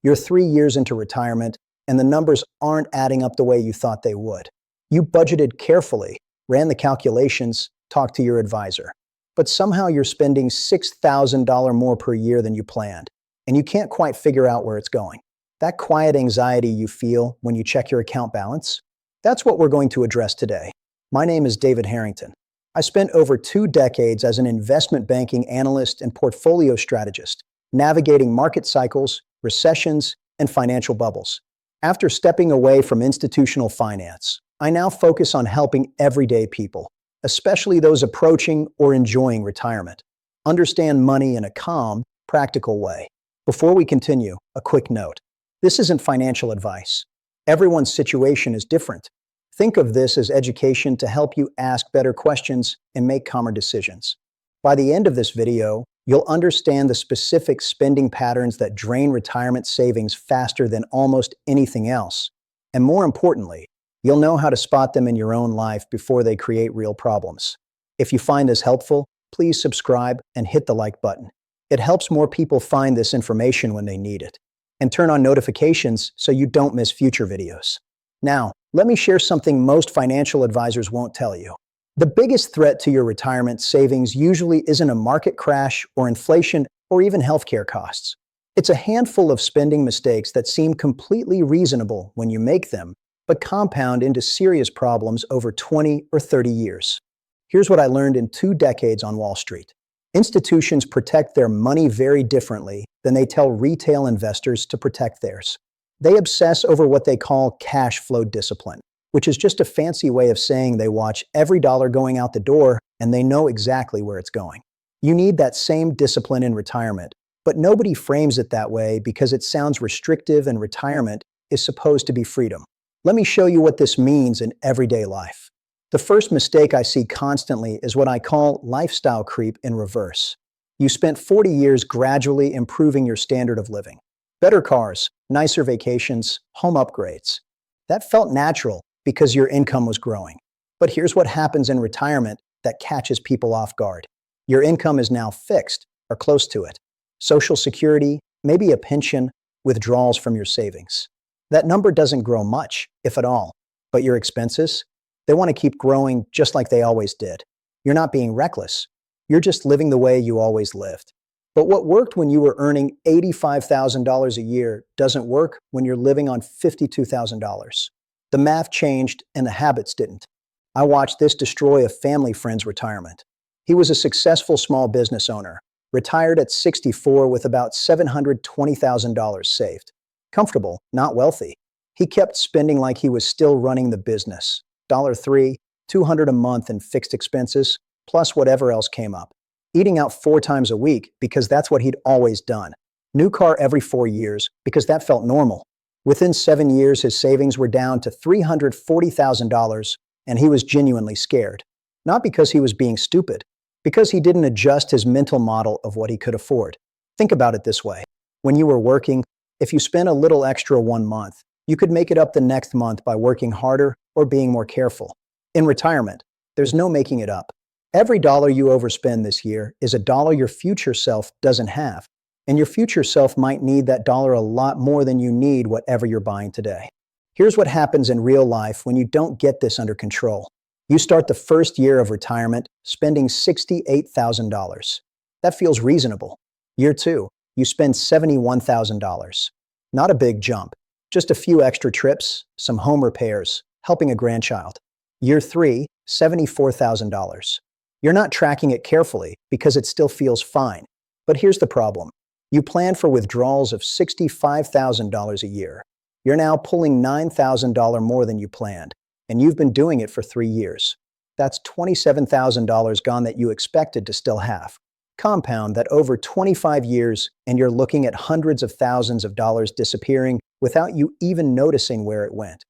You're 3 years into retirement, and the numbers aren't adding up the way you thought they would. You budgeted carefully, ran the calculations, talked to your advisor. But somehow you're spending $6,000 more per year than you planned, and you can't quite figure out where it's going. That quiet anxiety you feel when you check your account balance? That's what we're going to address today. My name is David Harrington. I spent over 2 decades as an investment banking analyst and portfolio strategist, navigating market cycles, recessions, and financial bubbles. After stepping away from institutional finance, I now focus on helping everyday people, especially those approaching or enjoying retirement, understand money in a calm, practical way. Before we continue, a quick note. This isn't financial advice. Everyone's situation is different. Think of this as education to help you ask better questions and make calmer decisions. By the end of this video, you'll understand the specific spending patterns that drain retirement savings faster than almost anything else. And more importantly, you'll know how to spot them in your own life before they create real problems. If you find this helpful, please subscribe and hit the like button. It helps more people find this information when they need it. And turn on notifications so you don't miss future videos. Now, let me share something most financial advisors won't tell you. The biggest threat to your retirement savings usually isn't a market crash or inflation or even healthcare costs. It's a handful of spending mistakes that seem completely reasonable when you make them, but compound into serious problems over 20 or 30 years. Here's what I learned in 2 decades on Wall Street. Institutions protect their money very differently than they tell retail investors to protect theirs. They obsess over what they call cash flow discipline, which is just a fancy way of saying they watch every dollar going out the door and they know exactly where it's going. You need that same discipline in retirement, but nobody frames it that way because it sounds restrictive and retirement is supposed to be freedom. Let me show you what this means in everyday life. The first mistake I see constantly is what I call lifestyle creep in reverse. You spent 40 years gradually improving your standard of living. Better cars, nicer vacations, home upgrades. That felt natural because your income was growing. But here's what happens in retirement that catches people off guard. Your income is now fixed or close to it. Social Security, maybe a pension, withdrawals from your savings. That number doesn't grow much, if at all. But your expenses? They want to keep growing just like they always did. You're not being reckless. You're just living the way you always lived. But what worked when you were earning $85,000 a year doesn't work when you're living on $52,000. The math changed and the habits didn't. I watched this destroy a family friend's retirement. He was a successful small business owner, retired at 64 with about $720,000 saved. Comfortable, not wealthy. He kept spending like he was still running the business. $3, $200 a month in fixed expenses, plus whatever else came up. Eating out 4 times a week because that's what he'd always done. New car every 4 years because that felt normal. Within 7 years, his savings were down to $340,000, and he was genuinely scared. Not because he was being stupid, because he didn't adjust his mental model of what he could afford. Think about it this way. When you were working, if you spent a little extra 1 month, you could make it up the next month by working harder or being more careful. In retirement, there's no making it up. Every dollar you overspend this year is a dollar your future self doesn't have, and your future self might need that dollar a lot more than you need whatever you're buying today. Here's what happens in real life when you don't get this under control. You start the first year of retirement spending $68,000. That feels reasonable. Year 2, you spend $71,000. Not a big jump, just a few extra trips, some home repairs, helping a grandchild. Year 3, $74,000. You're not tracking it carefully because it still feels fine. But here's the problem. You plan for withdrawals of $65,000 a year. You're now pulling $9,000 more than you planned, and you've been doing it for 3 years. That's $27,000 gone that you expected to still have. Compound that over 25 years, and you're looking at hundreds of thousands of dollars disappearing without you even noticing where it went.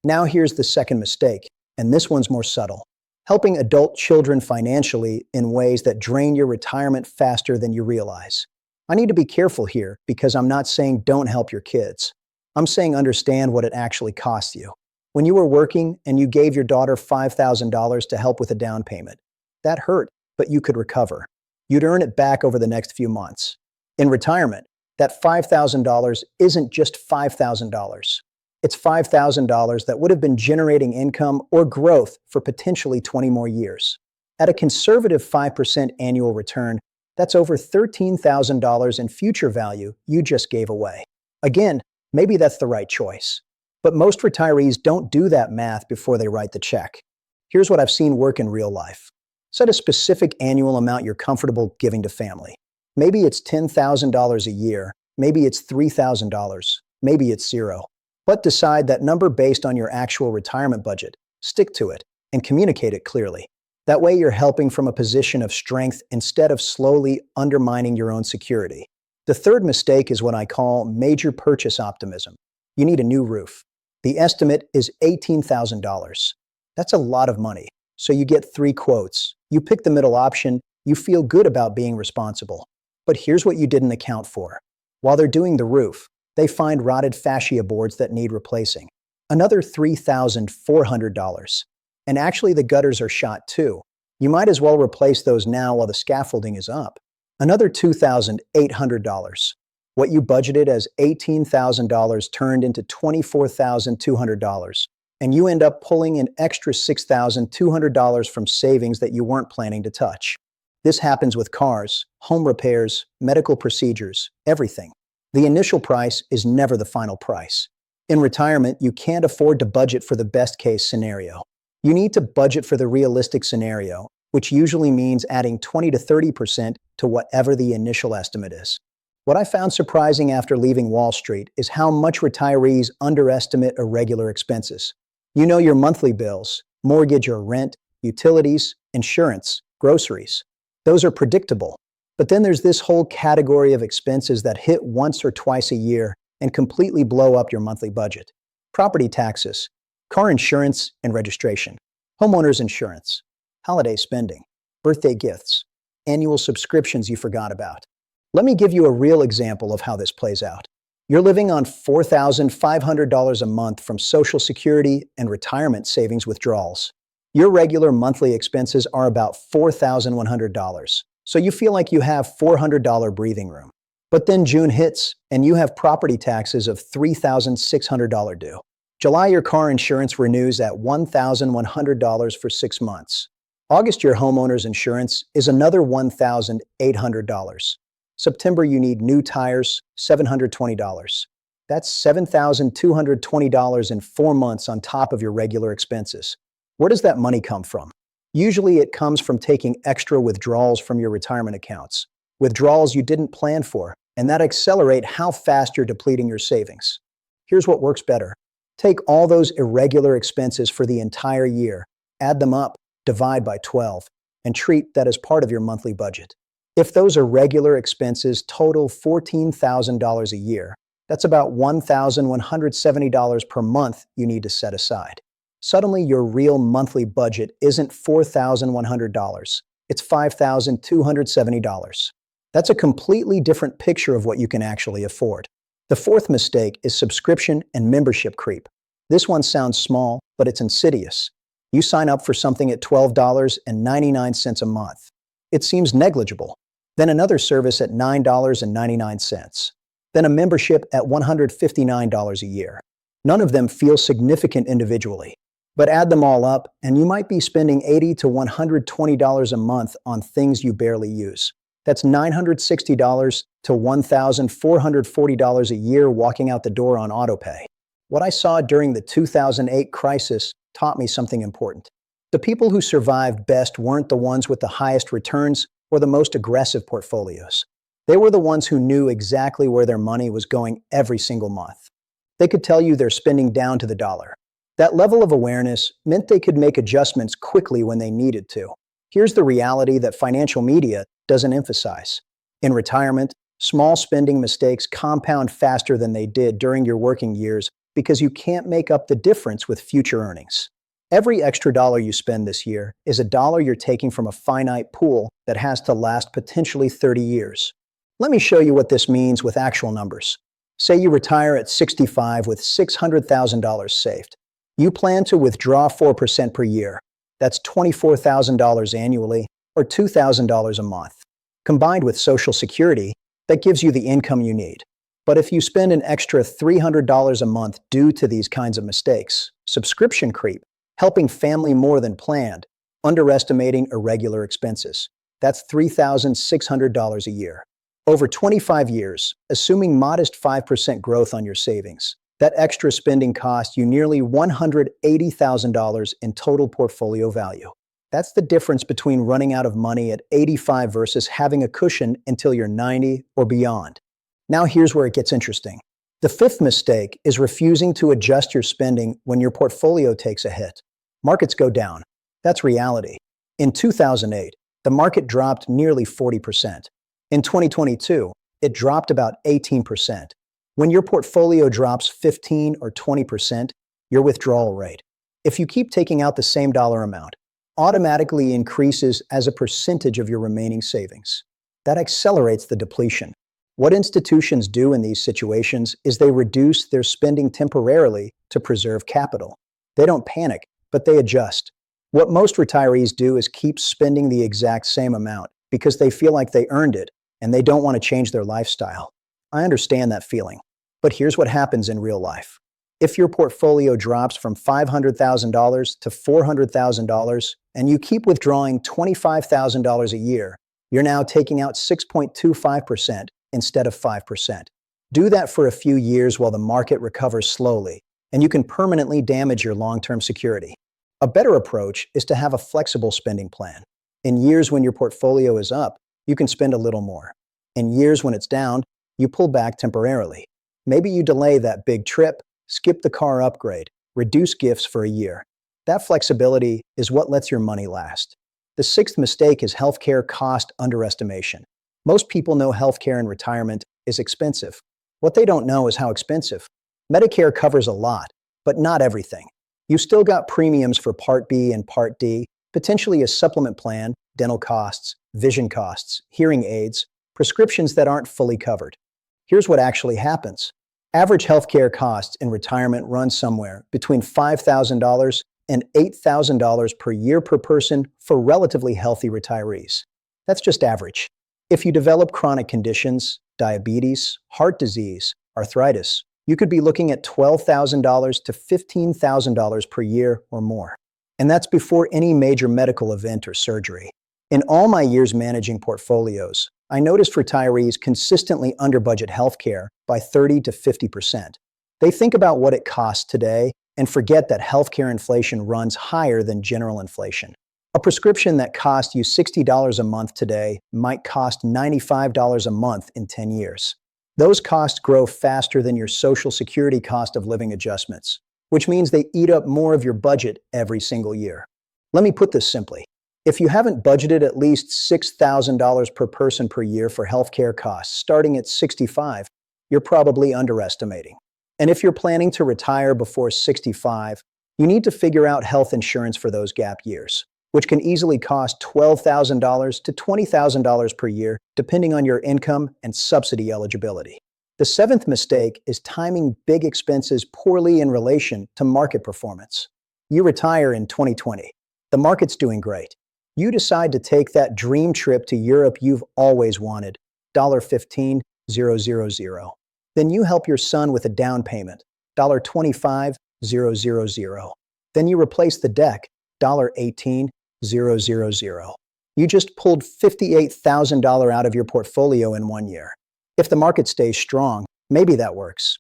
Now here's the second mistake, and this one's more subtle. Helping adult children financially in ways that drain your retirement faster than you realize. I need to be careful here because I'm not saying don't help your kids. I'm saying understand what it actually costs you. When you were working and you gave your daughter $5,000 to help with a down payment, that hurt, but you could recover. You'd earn it back over the next few months. In retirement, That $5,000 isn't just $5,000. It's $5,000 that would have been generating income or growth for potentially 20 more years. At a conservative 5% annual return, that's over $13,000 in future value you just gave away. Again, maybe that's the right choice. But most retirees don't do that math before they write the check. Here's what I've seen work in real life. Set a specific annual amount you're comfortable giving to family. Maybe it's $10,000 a year, maybe it's $3,000, maybe it's zero. But decide that number based on your actual retirement budget. Stick to it and communicate it clearly. That way you're helping from a position of strength instead of slowly undermining your own security. The third mistake is what I call major purchase optimism. You need a new roof. The estimate is $18,000. That's a lot of money. So you get 3 quotes. You pick the middle option. You feel good about being responsible. But here's what you didn't account for. While they're doing the roof, they find rotted fascia boards that need replacing. Another $3,400. And actually the gutters are shot too. You might as well replace those now while the scaffolding is up. Another $2,800. What you budgeted as $18,000 turned into $24,200. And you end up pulling an extra $6,200 from savings that you weren't planning to touch. This happens with cars, home repairs, medical procedures, everything. The initial price is never the final price. In retirement, you can't afford to budget for the best case scenario. You need to budget for the realistic scenario, which usually means adding 20 to 30% to whatever the initial estimate is. What I found surprising after leaving Wall Street is how much retirees underestimate irregular expenses. You know your monthly bills, mortgage or rent, utilities, insurance, groceries. Those are predictable. But then there's this whole category of expenses that hit once or twice a year and completely blow up your monthly budget. Property taxes, car insurance and registration, homeowners insurance, holiday spending, birthday gifts, annual subscriptions you forgot about. Let me give you a real example of how this plays out. You're living on $4,500 a month from Social Security and retirement savings withdrawals. Your regular monthly expenses are about $4,100, so you feel like you have $400 breathing room. But then June hits, and you have property taxes of $3,600 due. July, your car insurance renews at $1,100 for 6 months. August, your homeowner's insurance is another $1,800. September, you need new tires, $720. That's $7,220 in 4 months on top of your regular expenses. Where does that money come from? Usually it comes from taking extra withdrawals from your retirement accounts. Withdrawals you didn't plan for, and that accelerate how fast you're depleting your savings. Here's what works better. Take all those irregular expenses for the entire year, add them up, divide by 12, and treat that as part of your monthly budget. If those irregular expenses total $14,000 a year, that's about $1,170 per month you need to set aside. Suddenly, your real monthly budget isn't $4,100. It's $5,270. That's a completely different picture of what you can actually afford. The fourth mistake is subscription and membership creep. This one sounds small, but it's insidious. You sign up for something at $12.99 a month. It seems negligible. Then another service at $9.99. Then a membership at $159 a year. None of them feel significant individually. But add them all up, and you might be spending $80 to $120 a month on things you barely use. That's $960 to $1,440 a year walking out the door on autopay. What I saw during the 2008 crisis taught me something important. The people who survived best weren't the ones with the highest returns or the most aggressive portfolios. They were the ones who knew exactly where their money was going every single month. They could tell you they're spending down to the dollar. That level of awareness meant they could make adjustments quickly when they needed to. Here's the reality that financial media doesn't emphasize. In retirement, small spending mistakes compound faster than they did during your working years because you can't make up the difference with future earnings. Every extra dollar you spend this year is a dollar you're taking from a finite pool that has to last potentially 30 years. Let me show you what this means with actual numbers. Say you retire at 65 with $600,000 saved. You plan to withdraw 4% per year. That's $24,000 annually, or $2,000 a month. Combined with Social Security, That gives you the income you need. But if you spend an extra $300 a month due to these kinds of mistakes, subscription creep, helping family more than planned, underestimating irregular expenses, that's $3,600 a year. Over 25 years, assuming modest 5% growth on your savings, that extra spending cost you nearly $180,000 in total portfolio value. That's the difference between running out of money at 85 versus having a cushion until you're 90 or beyond. Now here's where it gets interesting. The fifth mistake is refusing to adjust your spending when your portfolio takes a hit. Markets go down. That's reality. In 2008, the market dropped nearly 40%. In 2022, it dropped about 18%. When your portfolio drops 15 or 20%, your withdrawal rate, if you keep taking out the same dollar amount, automatically increases as a percentage of your remaining savings. That accelerates the depletion. What institutions do in these situations is they reduce their spending temporarily to preserve capital. They don't panic, but they adjust. What most retirees do is keep spending the exact same amount because they feel like they earned it and they don't want to change their lifestyle. I understand that feeling. But here's what happens in real life. If your portfolio drops from $500,000 to $400,000 and you keep withdrawing $25,000 a year, you're now taking out 6.25% instead of 5%. Do that for a few years while the market recovers slowly, and you can permanently damage your long-term security. A better approach is to have a flexible spending plan. In years when your portfolio is up, you can spend a little more. In years when it's down, you pull back temporarily. Maybe you delay that big trip, skip the car upgrade, reduce gifts for a year. That flexibility is what lets your money last. The sixth mistake is healthcare cost underestimation. Most people know healthcare in retirement is expensive. What they don't know is how expensive. Medicare covers a lot, but not everything. You still got premiums for Part B and Part D, potentially a supplement plan, dental costs, vision costs, hearing aids, prescriptions that aren't fully covered. Here's what actually happens. Average healthcare costs in retirement run somewhere between $5,000 and $8,000 per year per person for relatively healthy retirees. That's just average. If you develop chronic conditions, diabetes, heart disease, arthritis, you could be looking at $12,000 to $15,000 per year or more. And that's before any major medical event or surgery. In all my years managing portfolios, I noticed retirees consistently under-budget healthcare by 30 to 50%. They think about what it costs today and forget that healthcare inflation runs higher than general inflation. A prescription that costs you $60 a month today might cost $95 a month in 10 years. Those costs grow faster than your Social Security cost of living adjustments, which means they eat up more of your budget every single year. Let me put this simply. If you haven't budgeted at least $6,000 per person per year for healthcare costs starting at 65, you're probably underestimating. And if you're planning to retire before 65, you need to figure out health insurance for those gap years, which can easily cost $12,000 to $20,000 per year, depending on your income and subsidy eligibility. The seventh mistake is timing big expenses poorly in relation to market performance. You retire in 2020. The market's doing great. You decide to take that dream trip to Europe you've always wanted, $15,000. Then you help your son with a down payment, $25,000. Then you replace the deck, $18,000. You just pulled $58,000 out of your portfolio in 1 year. If the market stays strong, maybe that works.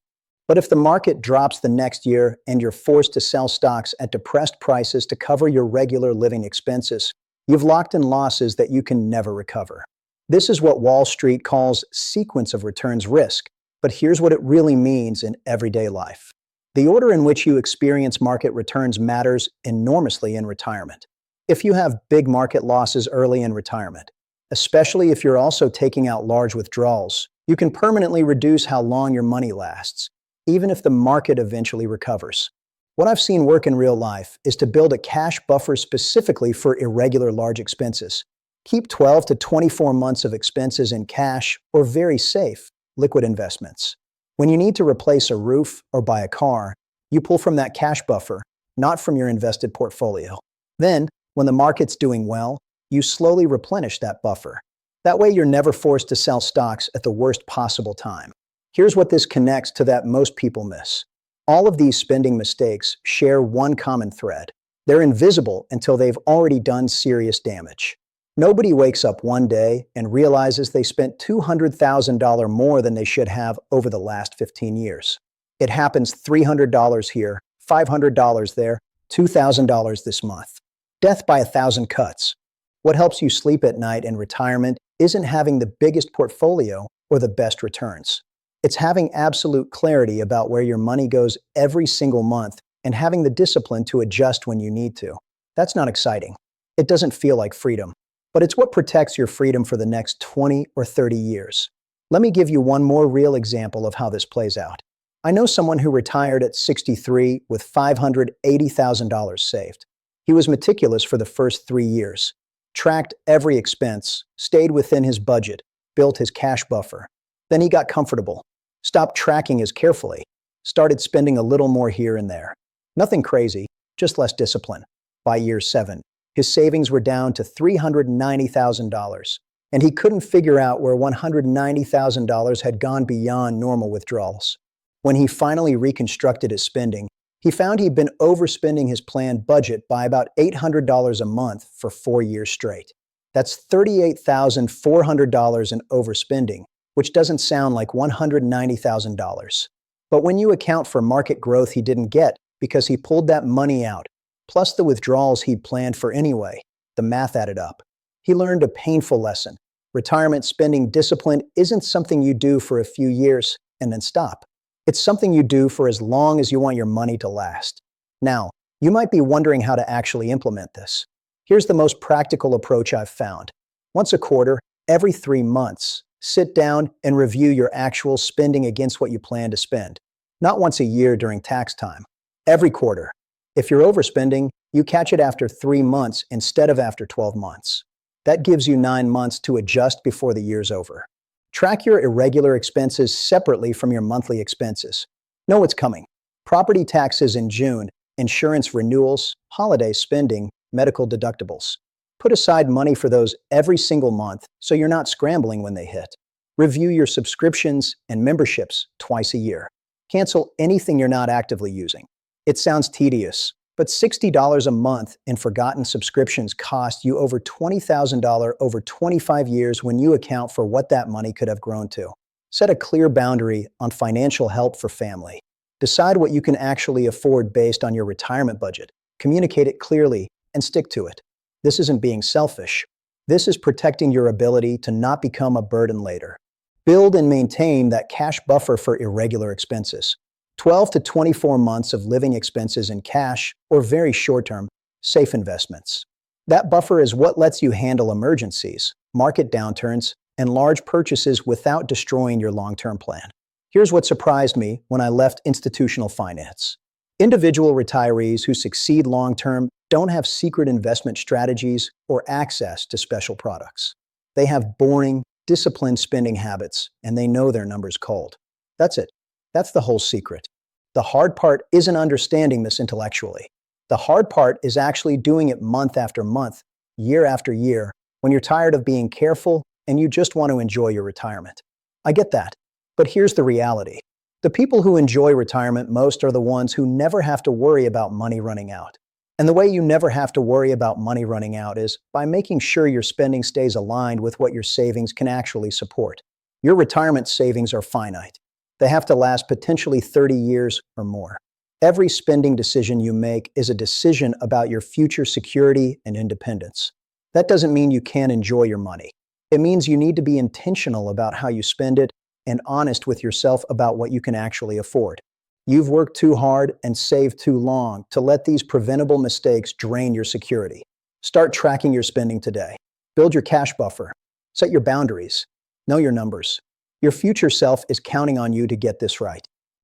But if the market drops the next year and you're forced to sell stocks at depressed prices to cover your regular living expenses, you've locked in losses that you can never recover. This is what Wall Street calls sequence of returns risk, but here's what it really means in everyday life. The order in which you experience market returns matters enormously in retirement. If you have big market losses early in retirement, especially if you're also taking out large withdrawals, you can permanently reduce how long your money lasts, even if the market eventually recovers. What I've seen work in real life is to build a cash buffer specifically for irregular large expenses. Keep 12 to 24 months of expenses in cash or very safe, liquid investments. When you need to replace a roof or buy a car, you pull from that cash buffer, not from your invested portfolio. Then, when the market's doing well, you slowly replenish that buffer. That way, you're never forced to sell stocks at the worst possible time. Here's what this connects to that most people miss. All of these spending mistakes share one common thread. They're invisible until they've already done serious damage. Nobody wakes up one day and realizes they spent $200,000 more than they should have over the last 15 years. It happens $300 here, $500 there, $2,000 this month. Death by 1,000 cuts. What helps you sleep at night in retirement isn't having the biggest portfolio or the best returns. It's having absolute clarity about where your money goes every single month and having the discipline to adjust when you need to. That's not exciting. It doesn't feel like freedom, but it's what protects your freedom for the next 20 or 30 years. Let me give you one more real example of how this plays out. I know someone who retired at 63 with $580,000 saved. He was meticulous for the first 3 years, tracked every expense, stayed within his budget, built his cash buffer. Then he got comfortable, stopped tracking as carefully, started spending a little more here and there. Nothing crazy, just less discipline. By year 7, his savings were down to $390,000, and he couldn't figure out where $190,000 had gone beyond normal withdrawals. When he finally reconstructed his spending, he found he'd been overspending his planned budget by about $800 a month for 4 years straight. That's $38,400 in overspending, which doesn't sound like $190,000. But when you account for market growth he didn't get because he pulled that money out, plus the withdrawals he'd planned for anyway, the math added up. He learned a painful lesson. Retirement spending discipline isn't something you do for a few years and then stop. It's something you do for as long as you want your money to last. Now, you might be wondering how to actually implement this. Here's the most practical approach I've found. Once a quarter, every 3 months, sit down and review your actual spending against what you plan to spend. Not once a year during tax time. Every quarter. If you're overspending, you catch it after 3 months instead of after 12 months. That gives you 9 months to adjust before the year's over. Track your irregular expenses separately from your monthly expenses. Know what's coming. Property taxes in June, insurance renewals, holiday spending, medical deductibles. Put aside money for those every single month so you're not scrambling when they hit. Review your subscriptions and memberships twice a year. Cancel anything you're not actively using. It sounds tedious, but $60 a month in forgotten subscriptions cost you over $20,000 over 25 years when you account for what that money could have grown to. Set a clear boundary on financial help for family. Decide what you can actually afford based on your retirement budget. Communicate it clearly and stick to it. This isn't being selfish. This is protecting your ability to not become a burden later. Build and maintain that cash buffer for irregular expenses. 12 to 24 months of living expenses in cash or very short-term, safe investments. That buffer is what lets you handle emergencies, market downturns, and large purchases without destroying your long-term plan. Here's what surprised me when I left institutional finance. Individual retirees who succeed long-term don't have secret investment strategies or access to special products. They have boring, disciplined spending habits, and they know their numbers cold. That's it. That's the whole secret. The hard part isn't understanding this intellectually. The hard part is actually doing it month after month, year after year, when you're tired of being careful and you just want to enjoy your retirement. I get that. But here's the reality. The people who enjoy retirement most are the ones who never have to worry about money running out. And the way you never have to worry about money running out is by making sure your spending stays aligned with what your savings can actually support. Your retirement savings are finite. They have to last potentially 30 years or more. Every spending decision you make is a decision about your future security and independence. That doesn't mean you can't enjoy your money. It means you need to be intentional about how you spend it and honest with yourself about what you can actually afford. You've worked too hard and saved too long to let these preventable mistakes drain your security. Start tracking your spending today. Build your cash buffer. Set your boundaries. Know your numbers. Your future self is counting on you to get this right.